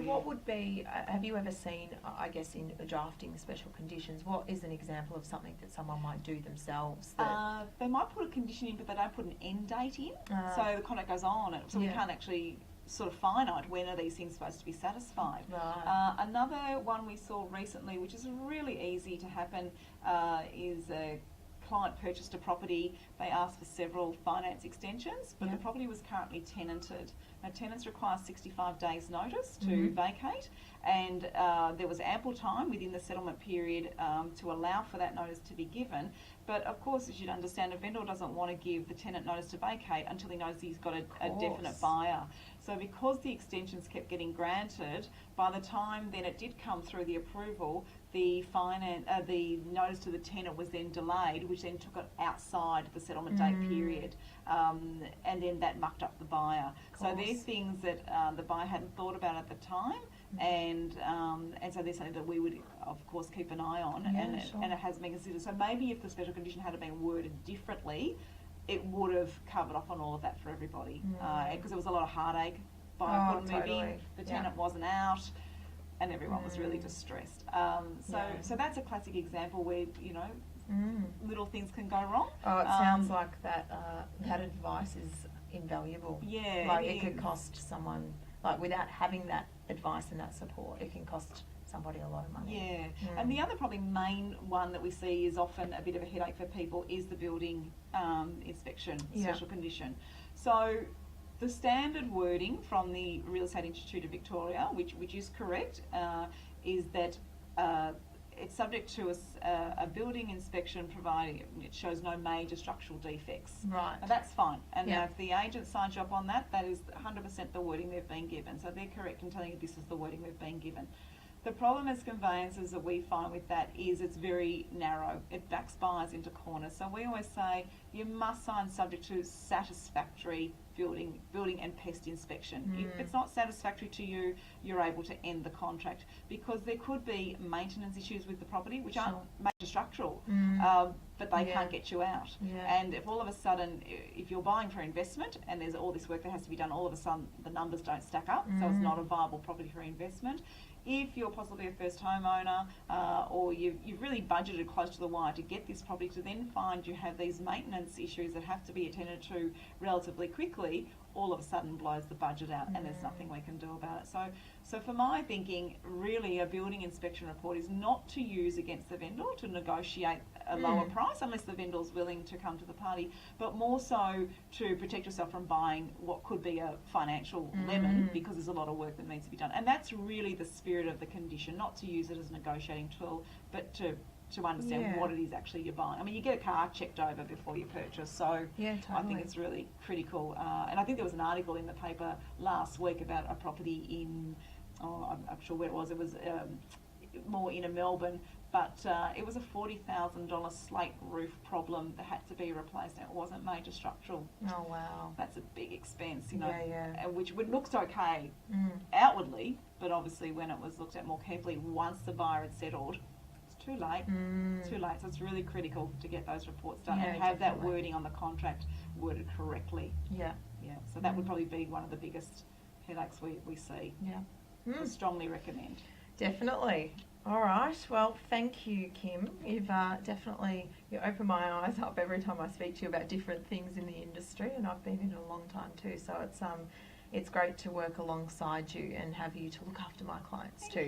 what would be, have you ever seen, I guess, in drafting special conditions, what is an example of something that someone might do themselves? They might put a condition in, but they don't put an end date in. So the contract goes on, so we can't actually sort of finite when are these things supposed to be satisfied. Right. Another one we saw recently, which is really easy to happen, is a client purchased a property. They asked for several finance extensions, but the property was currently tenanted. Now, tenants require 65 days notice to vacate, and there was ample time within the settlement period to allow for that notice to be given. But of course, as you'd understand, a vendor doesn't want to give the tenant notice to vacate until he knows he's got a definite buyer. So because the extensions kept getting granted, by the time then it did come through the approval, the notice to the tenant was then delayed, which then took it outside the settlement date period, and then that mucked up the buyer. So there's things that the buyer hadn't thought about at the time, and so there's something that we would of course keep an eye on, and it has been considered. So maybe if the special condition had been worded differently, it would have covered off on all of that for everybody, because there was a lot of heartache. Buyer couldn't move in, the tenant wasn't out, and everyone was really distressed. So that's a classic example where, you know, little things can go wrong. Oh, it sounds like that that advice is invaluable. Yeah, like it could cost someone, like without having that advice and that support, it can cost somebody a lot of money. And the other probably main one that we see is often a bit of a headache for people is the building inspection special condition. So the standard wording from the Real Estate Institute of Victoria, which is correct, is that it's subject to a building inspection providing it shows no major structural defects. Right. Now that's fine. And now if the agent signs you up on that, that is 100% the wording they've been given. So they're correct in telling you this is the wording they've been given. The problem as conveyancers that we find with that is it's very narrow. It backs buyers into corners. So we always say you must sign subject to satisfactory building and pest inspection. If it's not satisfactory to you, you're able to end the contract, because there could be maintenance issues with the property which aren't major structural, but they can't get you out. And if all of a sudden, if you're buying for investment and there's all this work that has to be done, all of a sudden the numbers don't stack up, so it's not a viable property for investment. If you're possibly a first homeowner, or you've really budgeted close to the wire to get this property, to then find you have these maintenance issues that have to be attended to relatively quickly, all of a sudden blows the budget out, and there's nothing we can do about it. So for my thinking, really a building inspection report is not to use against the vendor to negotiate a lower price, unless the vendor's willing to come to the party, but more so to protect yourself from buying what could be a financial lemon, because there's a lot of work that needs to be done. And that's really the spirit of the condition, not to use it as a negotiating tool, but to understand what it is actually you're buying. I mean, you get a car checked over before you purchase, so I think it's really critical. And I think there was an article in the paper last week about a property in, I'm not sure where it was more inner Melbourne, but it was a $40,000 slate roof problem that had to be replaced, and it wasn't major structural. Oh wow. That's a big expense, you know, and which looks okay outwardly, but obviously when it was looked at more carefully, once the buyer had settled, too late. Too late. So it's really critical to get those reports done and have that wording on the contract worded correctly. So that would probably be one of the biggest headaches we see. I strongly recommend. Definitely. All right. Well, thank you, Kim. You've definitely opened my eyes up every time I speak to you about different things in the industry, and I've been in it a long time too. So it's great to work alongside you and have you to look after my clients too.